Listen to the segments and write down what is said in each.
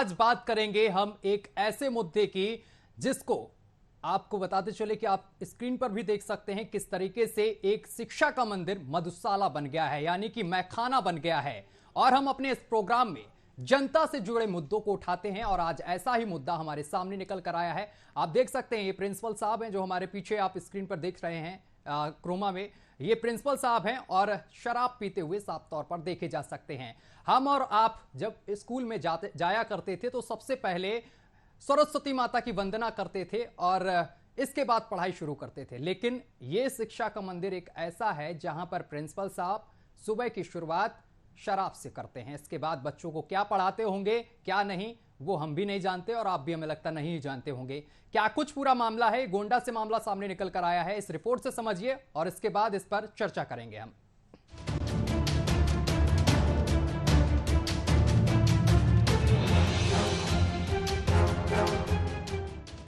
आज बात करेंगे हम एक ऐसे मुद्दे की जिसको आपको बताते चले कि आप स्क्रीन पर भी देख सकते हैं किस तरीके से एक शिक्षा का मंदिर मधुशाला बन गया है, यानी कि मैखाना बन गया है। और हम अपने इस प्रोग्राम में जनता से जुड़े मुद्दों को उठाते हैं और आज ऐसा ही मुद्दा हमारे सामने निकल कर आया है। आप देख सकते हैं ये प्रिंसिपल साहब हैं जो हमारे पीछे आप स्क्रीन पर देख रहे हैं क्रोमा में। ये प्रिंसिपल साहब हैं और शराब पीते हुए साफ तौर पर देखे जा सकते हैं। हम और आप जब स्कूल में जाया करते थे तो सबसे पहले सरस्वती माता की वंदना करते थे और इसके बाद पढ़ाई शुरू करते थे। लेकिन यह शिक्षा का मंदिर एक ऐसा है जहां पर प्रिंसिपल साहब सुबह की शुरुआत शराब से करते हैं। इसके बाद बच्चों को क्या पढ़ाते होंगे क्या नहीं वो हम भी नहीं जानते और आप भी हमें लगता नहीं जानते होंगे। क्या कुछ पूरा मामला है, गोंडा से मामला सामने निकल कर आया है, इस रिपोर्ट से समझिए और इसके बाद इस पर चर्चा करेंगे हम।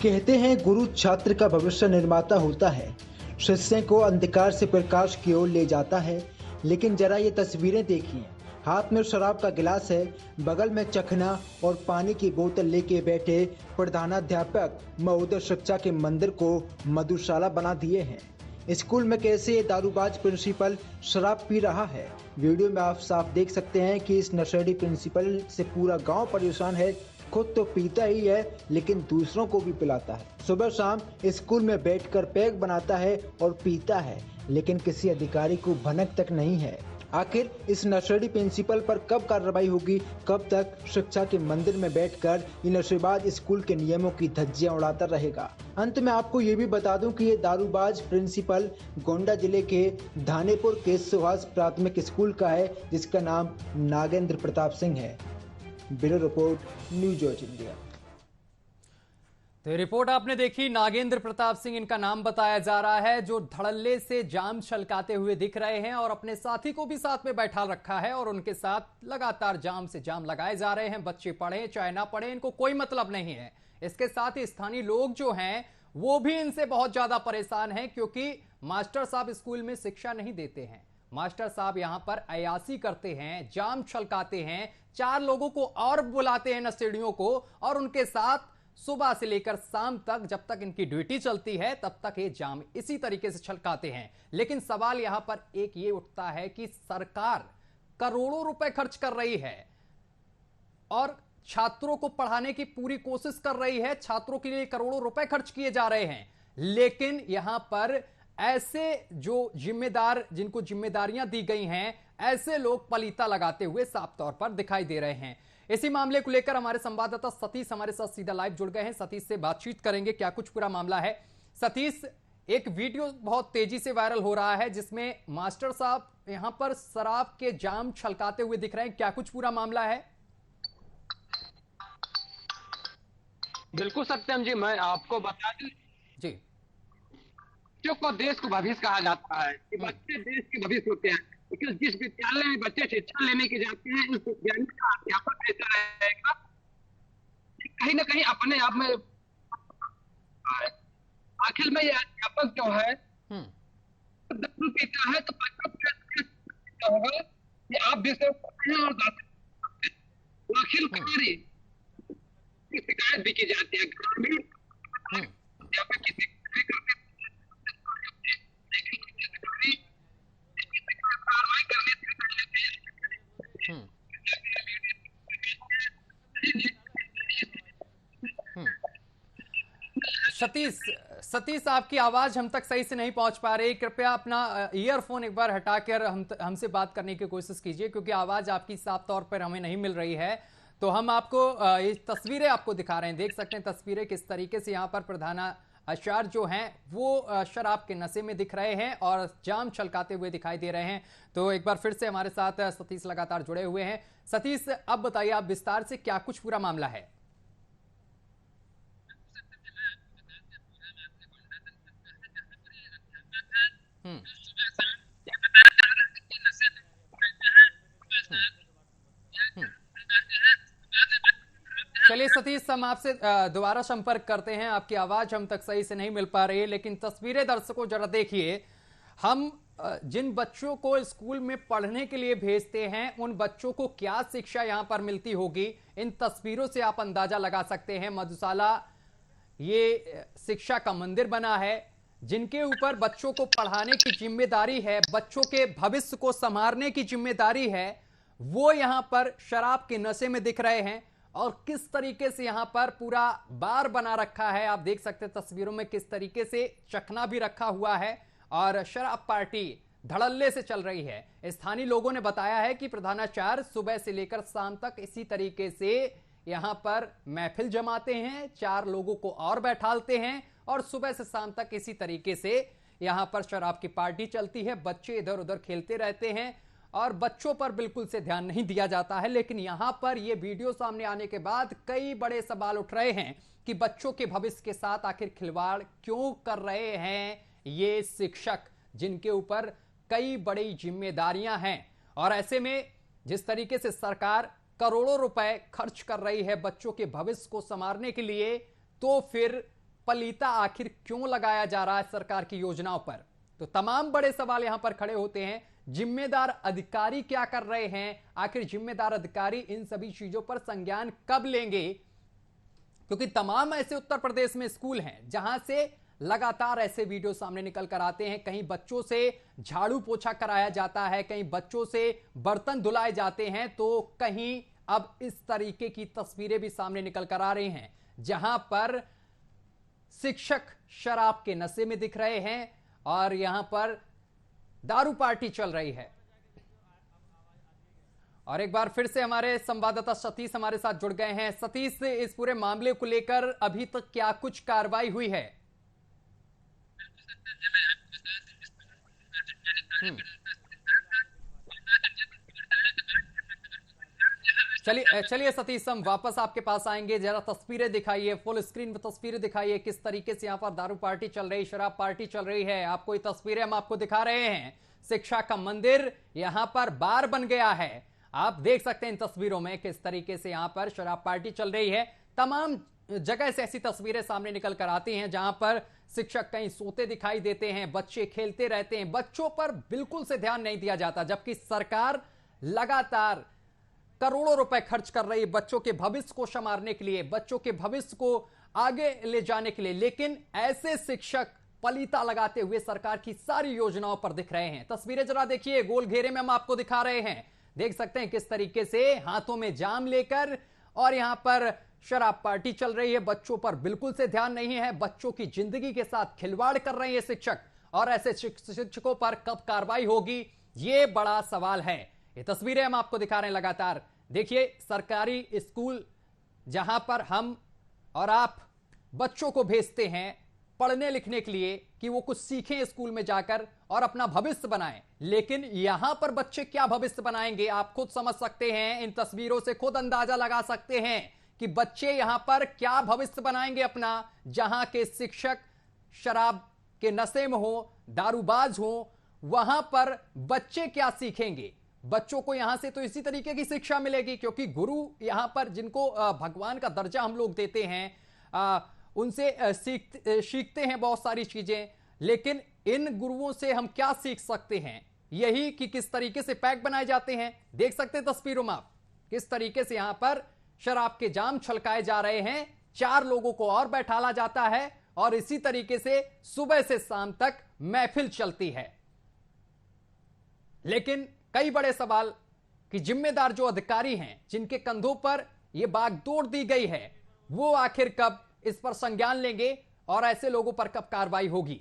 कहते हैं गुरु छात्र का भविष्य निर्माता होता है, शिष्य को अंधकार से प्रकाश की ओर ले जाता है। लेकिन जरा ये तस्वीरें देखिए, हाथ में शराब का गिलास है, बगल में चखना और पानी की बोतल लेके बैठे प्रधानाध्यापक महोदय शिक्षा के मंदिर को मधुशाला बना दिए हैं। स्कूल में कैसे ये दारूबाज प्रिंसिपल शराब पी रहा है, वीडियो में आप साफ देख सकते हैं कि इस नशेड़ी प्रिंसिपल से पूरा गांव परेशान है। खुद तो पीता ही है लेकिन दूसरों को भी पिलाता है। सुबह शाम स्कूल में बैठकर पैक बनाता है और पीता है, लेकिन किसी अधिकारी को भनक तक नहीं है। आखिर इस नशेड़ी प्रिंसिपल पर कब कार्रवाई होगी, कब तक शिक्षा के मंदिर में बैठकर ये नशेबाज स्कूल के नियमों की धज्जियां उड़ाता रहेगा। अंत में आपको ये भी बता दूं कि ये दारूबाज प्रिंसिपल गोंडा जिले के धानेपुर के सुहास प्राथमिक स्कूल का है, जिसका नाम नागेंद्र प्रताप सिंह है। Bureau report, news of India. तो ये रिपोर्ट आपने देखी, नागेंद्र प्रताप सिंह इनका नाम बताया जा रहा है, जो धड़ल्ले से जाम छलकाते हुए दिख रहे हैं और अपने साथी को भी साथ में बैठा रखा है और उनके साथ लगातार जाम से जाम लगाए जा रहे हैं। बच्चे पढ़े चाहे ना पढ़े इनको कोई मतलब नहीं है। इसके साथ ही स्थानीय लोग जो हैं वो भी इनसे बहुत ज्यादा परेशान हैं, क्योंकि मास्टर साहब स्कूल में शिक्षा नहीं देते हैं। मास्टर साहब यहां पर अयासी करते हैं, जाम छलकाते हैं, 4 लोगों को और बुलाते हैं नशेड़ियों को और उनके साथ सुबह से लेकर शाम तक जब तक इनकी ड्यूटी चलती है तब तक ये जाम इसी तरीके से छलकाते हैं। लेकिन सवाल यहां पर एक ये उठता है कि सरकार करोड़ों रुपए खर्च कर रही है और छात्रों को पढ़ाने की पूरी कोशिश कर रही है, छात्रों के लिए करोड़ों रुपए खर्च किए जा रहे हैं, लेकिन यहां पर ऐसे जो जिम्मेदार जिनको जिम्मेदारियां दी गई हैं ऐसे लोग पलीता लगाते हुए साफ तौर पर दिखाई दे रहे हैं। इसी मामले को लेकर हमारे संवाददाता सतीश हमारे साथ सीधा लाइव जुड़ गए हैं। सतीश से बातचीत करेंगे, क्या कुछ पूरा मामला है। सतीश, एक वीडियो बहुत तेजी से वायरल हो रहा है जिसमें मास्टर साहब यहां पर शराब के जाम छलकाते हुए दिख रहे हैं, क्या कुछ पूरा मामला है? बिल्कुल सत्यम जी, मैं आपको बता दूं जी, बच्चों को देश को भविष्य कहा जाता है कि बच्चे देश के भविष्य होते हैं। लेकिन जिस विद्यालय में बच्चे शिक्षा लेने के जाते हैं उस विद्यालय का अध्यापक ऐसा रहेगा कहीं ना कहीं अपने आप में आखिर में ये अध्यापक जो है दारू पीता है तो बच्चों को होगा कि आप विषय और आखिरकार शिकायत भी की जाती है। ग्रामीण अध्यापक की शिकायत करते सतीश आपकी आवाज हम तक सही से नहीं पहुंच पा रही, कृपया अपना ईयरफोन एक बार हटाकर हमसे बात करने की कोशिश कीजिए, क्योंकि आवाज आपकी साफ तौर पर हमें नहीं मिल रही है। तो हम आपको ये तस्वीरें आपको दिखा रहे हैं, देख सकते हैं तस्वीरें किस तरीके से यहाँ पर प्रधानाचार्य जो हैं वो शराब के नशे में दिख रहे हैं और जाम छलकाते हुए दिखाई दे रहे हैं। तो एक बार फिर से हमारे साथ सतीश लगातार जुड़े हुए हैं। सतीश, अब बताइए आप विस्तार से क्या कुछ पूरा मामला है। चलिए सतीश, हम आपसे दोबारा संपर्क करते हैं, आपकी आवाज हम तक सही से नहीं मिल पा रही है, लेकिन तस्वीरें दर्शकों जरा देखिए। हम जिन बच्चों को स्कूल में पढ़ने के लिए भेजते हैं उन बच्चों को क्या शिक्षा यहां पर मिलती होगी, इन तस्वीरों से आप अंदाजा लगा सकते हैं। मधुशाला ये शिक्षा का मंदिर बना है, जिनके ऊपर बच्चों को पढ़ाने की जिम्मेदारी है, बच्चों के भविष्य को संवारने की जिम्मेदारी है, वो यहां पर शराब के नशे में दिख रहे हैं। और किस तरीके से यहां पर पूरा बार बना रखा है, आप देख सकते हैं तस्वीरों में किस तरीके से चखना भी रखा हुआ है और शराब पार्टी धड़ल्ले से चल रही है। स्थानीय लोगों ने बताया है कि प्रधानाचार्य सुबह से लेकर शाम तक इसी तरीके से यहां पर महफिल जमाते हैं, 4 लोगों को और बैठालते हैं और सुबह से शाम तक इसी तरीके से यहां पर शराब की पार्टी चलती है। बच्चे इधर उधर खेलते रहते हैं और बच्चों पर बिल्कुल से ध्यान नहीं दिया जाता है। लेकिन यहां पर यह वीडियो सामने आने के बाद कई बड़े सवाल उठ रहे हैं कि बच्चों के भविष्य के साथ आखिर खिलवाड़ क्यों कर रहे हैं ये शिक्षक, जिनके ऊपर कई बड़ी जिम्मेदारियां हैं। और ऐसे में जिस तरीके से सरकार करोड़ों रुपए खर्च कर रही है बच्चों के भविष्य को संवारने के लिए, तो फिर पलीता आखिर क्यों लगाया जा रहा है सरकार की योजनाओं पर। तो तमाम बड़े सवाल यहां पर खड़े होते हैं। जिम्मेदार अधिकारी क्या कर रहे हैं, आखिर जिम्मेदार अधिकारी इन सभी चीजों पर संज्ञान कब लेंगे, क्योंकि तमाम ऐसे उत्तर प्रदेश में स्कूल हैं जहां से लगातार ऐसे वीडियो सामने निकल कर आते हैं। कहीं बच्चों से झाड़ू पोछा कराया जाता है, कहीं बच्चों से बर्तन धुलाए जाते हैं, तो कहीं अब इस तरीके की तस्वीरें भी सामने निकल कर आ रही हैं जहां पर शिक्षक शराब के नशे में दिख रहे हैं और यहां पर दारू पार्टी चल रही है। और एक बार फिर से हमारे संवाददाता सतीश हमारे साथ जुड़ गए हैं। सतीश, इस पूरे मामले को लेकर अभी तक क्या कुछ कार्रवाई हुई है? चलिए सतीश, हम वापस आपके पास आएंगे। जरा तस्वीरें दिखाइए, फुल स्क्रीन पर तस्वीरें दिखाइए, किस तरीके से यहाँ पर दारू पार्टी चल रही, शराब पार्टी चल रही है। आपको ये तस्वीरें हम आपको दिखा रहे हैं। शिक्षा का मंदिर यहाँ पर बार बन गया है। आप देख सकते हैं इन तस्वीरों में किस तरीके से यहाँ पर शराब पार्टी चल रही है। तमाम जगह से ऐसी तस्वीरें सामने निकल कर आती हैं जहां पर शिक्षक कहीं सोते दिखाई देते हैं, बच्चे खेलते रहते हैं, बच्चों पर बिल्कुल से ध्यान नहीं दिया जाता, जबकि सरकार लगातार करोड़ों रुपए खर्च कर रही है बच्चों के भविष्य को संवारने के लिए, बच्चों के भविष्य को आगे ले जाने के लिए। लेकिन ऐसे शिक्षक पलीता लगाते हुए सरकार की सारी योजनाओं पर दिख रहे हैं। तस्वीरें जरा देखिए, गोल घेरे में हम आपको दिखा रहे हैं। देख सकते हैं किस तरीके से हाथों में जाम लेकर और यहां पर शराब पार्टी चल रही है। बच्चों पर बिल्कुल से ध्यान नहीं है, बच्चों की जिंदगी के साथ खिलवाड़ कर रहे हैं शिक्षक। और ऐसे शिक्षकों पर कब कार्रवाई होगी, ये बड़ा सवाल है। ये तस्वीरें हम आपको दिखा रहे हैं लगातार। देखिए, सरकारी स्कूल जहां पर हम और आप बच्चों को भेजते हैं पढ़ने लिखने के लिए कि वो कुछ सीखें स्कूल में जाकर और अपना भविष्य बनाएं, लेकिन यहां पर बच्चे क्या भविष्य बनाएंगे, आप खुद समझ सकते हैं। इन तस्वीरों से खुद अंदाजा लगा सकते हैं कि बच्चे यहां पर क्या भविष्य बनाएंगे अपना, जहां के शिक्षक शराब के नशे में हो, दारूबाज हो। वहां पर बच्चे क्या सीखेंगे? बच्चों को यहां से तो इसी तरीके की शिक्षा मिलेगी, क्योंकि गुरु यहां पर जिनको भगवान का दर्जा हम लोग देते हैं, उनसे सीखते हैं बहुत सारी चीजें। लेकिन इन गुरुओं से हम क्या सीख सकते हैं? यही कि किस तरीके से पैक बनाए जाते हैं। देख सकते हैं तस्वीरों में आप किस तरीके से यहां पर शराब के जाम छलकाए जा रहे हैं, 4 लोगों को और बैठाला जाता है और इसी तरीके से सुबह से शाम तक महफिल चलती है। लेकिन कई बड़े सवाल कि जिम्मेदार जो अधिकारी हैं, जिनके कंधों पर यह बागडोर दी गई है, वो आखिर कब इस पर संज्ञान लेंगे और ऐसे लोगों पर कब कार्रवाई होगी।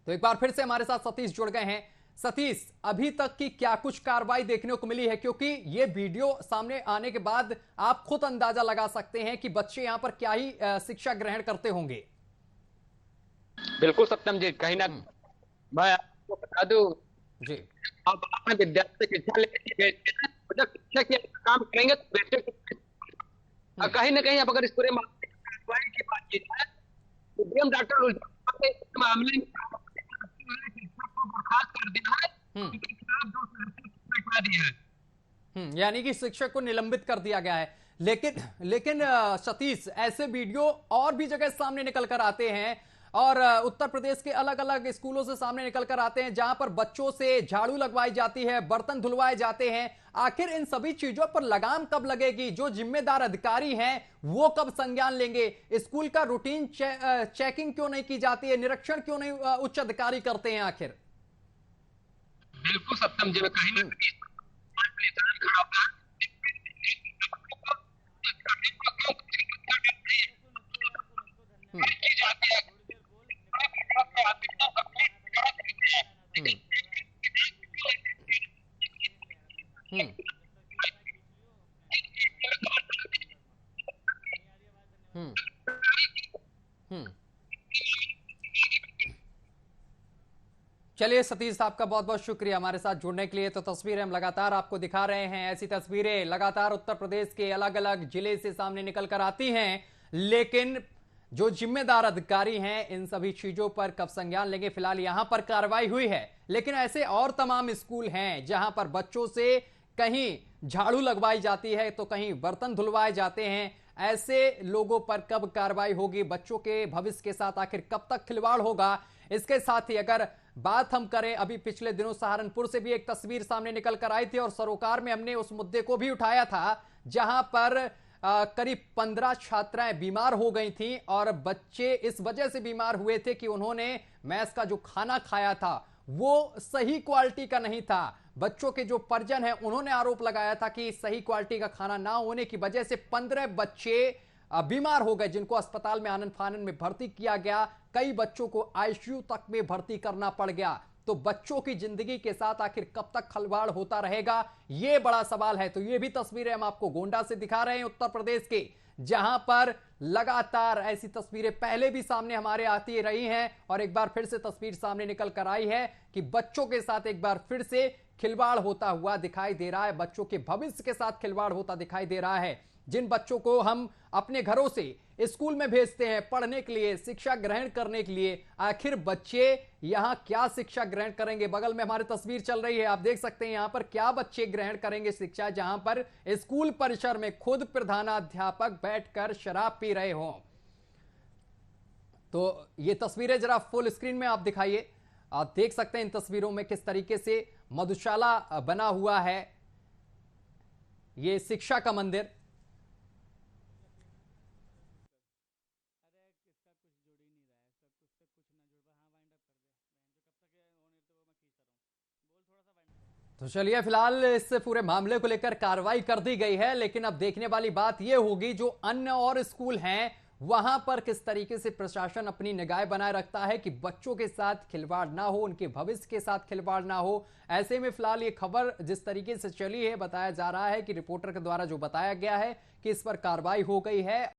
तो एक बार फिर से हमारे साथ सतीश जुड़ गए हैं। सतीश, अभी तक की क्या कुछ कार्रवाई देखने को मिली है? क्योंकि ये वीडियो सामने आने के बाद आप खुद अंदाजा लगा सकते हैं कि बच्चे यहां पर क्या ही शिक्षा ग्रहण करते होंगे। बिल्कुल सत्यम जी, कहीं ना मैं आपको बता दूं जी, अब अपने विद्यार्थी से शिक्षा लेके जब शिक्षक ये काम करेंगे तो बेटे कहीं ना कहीं आप अगर इस पूरे मामले की कार्रवाई की बात की जाए तो डीएम डॉक्टर मामले बर्खास्त कर दिया है, उनके खिलाफ 2 बैठा दिया है। यानी कि शिक्षक को निलंबित कर दिया गया है। लेकिन सतीश, ऐसे वीडियो और भी जगह सामने निकल कर आते हैं और उत्तर प्रदेश के अलग अलग स्कूलों से सामने निकल कर आते हैं, जहां पर बच्चों से झाड़ू लगवाई जाती है, बर्तन धुलवाए जाते हैं। आखिर इन सभी चीजों पर लगाम कब लगेगी? जो जिम्मेदार अधिकारी हैं वो कब संज्ञान लेंगे? स्कूल का रूटीन चेकिंग क्यों नहीं की जाती है? निरीक्षण क्यों नहीं उच्च अधिकारी करते हैं आखिर? बिल्कुल सत्यम जी, कहीं ना कहीं खड़ा होगा। हम्म हम्म हम्म चलिए सतीश साहब का बहुत बहुत शुक्रिया हमारे साथ जुड़ने के लिए। तो तस्वीरें हम लगातार आपको दिखा रहे हैं, ऐसी तस्वीरें लगातार उत्तर प्रदेश के अलग अलग जिले से सामने निकल कर आती हैं, लेकिन जो जिम्मेदार अधिकारी हैं इन सभी चीजों पर कब संज्ञान लेंगे? फिलहाल यहां पर कार्रवाई हुई है, लेकिन ऐसे और तमाम स्कूल हैं जहां पर बच्चों से कहीं झाड़ू लगवाई जाती है तो कहीं बर्तन धुलवाए जाते हैं। ऐसे लोगों पर कब कार्रवाई होगी? बच्चों के भविष्य के साथ आखिर कब तक खिलवाड़ होगा? इसके साथ ही अगर बात हम करें, अभी पिछले दिनों सहारनपुर से भी एक तस्वीर सामने निकल कर आई थी और सरोकार में हमने उस मुद्दे को भी उठाया था, जहां पर करीब 15 छात्राएं बीमार हो गई थी और बच्चे इस वजह से बीमार हुए थे कि उन्होंने मैस का जो खाना खाया था वो सही क्वालिटी का नहीं था। बच्चों के जो परिजन हैं उन्होंने आरोप लगाया था कि सही क्वालिटी का खाना ना होने की वजह से 15 बच्चे बीमार हो गए, जिनको अस्पताल में आनन फानन में भर्ती किया गया। कई बच्चों को आईसीयू तक में भर्ती करना पड़ गया। तो बच्चों की जिंदगी के साथ आखिर कब तक खिलवाड़ होता रहेगा, यह बड़ा सवाल है। तो ये भी तस्वीरें हम आपको गोंडा से दिखा रहे हैं, उत्तर प्रदेश के, जहां पर लगातार ऐसी तस्वीरें पहले भी सामने हमारे आती रही हैं और एक बार फिर से तस्वीर सामने निकल कर आई है कि बच्चों के साथ एक बार फिर से खिलवाड़ होता हुआ दिखाई दे रहा है। बच्चों के भविष्य के साथ खिलवाड़ होता दिखाई दे रहा है। जिन बच्चों को हम अपने घरों से स्कूल में भेजते हैं पढ़ने के लिए, शिक्षा ग्रहण करने के लिए, आखिर बच्चे यहां क्या शिक्षा ग्रहण करेंगे? बगल में हमारी तस्वीर चल रही है, आप देख सकते हैं यहां पर क्या बच्चे ग्रहण करेंगे शिक्षा, जहां पर स्कूल परिसर में खुद प्रधानाध्यापक बैठकर शराब पी रहे हों। तो ये तस्वीरें जरा फुल स्क्रीन में आप दिखाइए। आप देख सकते हैं इन तस्वीरों में किस तरीके से मधुशाला बना हुआ है, ये शिक्षा का मंदिर। तो चलिए, फिलहाल इस पूरे मामले को लेकर कार्रवाई कर दी गई है, लेकिन अब देखने वाली बात यह होगी जो अन्य और स्कूल हैं वहां पर किस तरीके से प्रशासन अपनी निगाहें बनाए रखता है कि बच्चों के साथ खिलवाड़ ना हो, उनके भविष्य के साथ खिलवाड़ ना हो। ऐसे में फिलहाल ये खबर जिस तरीके से चली है, बताया जा रहा है कि रिपोर्टर के द्वारा जो बताया गया है कि इस पर कार्रवाई हो गई है।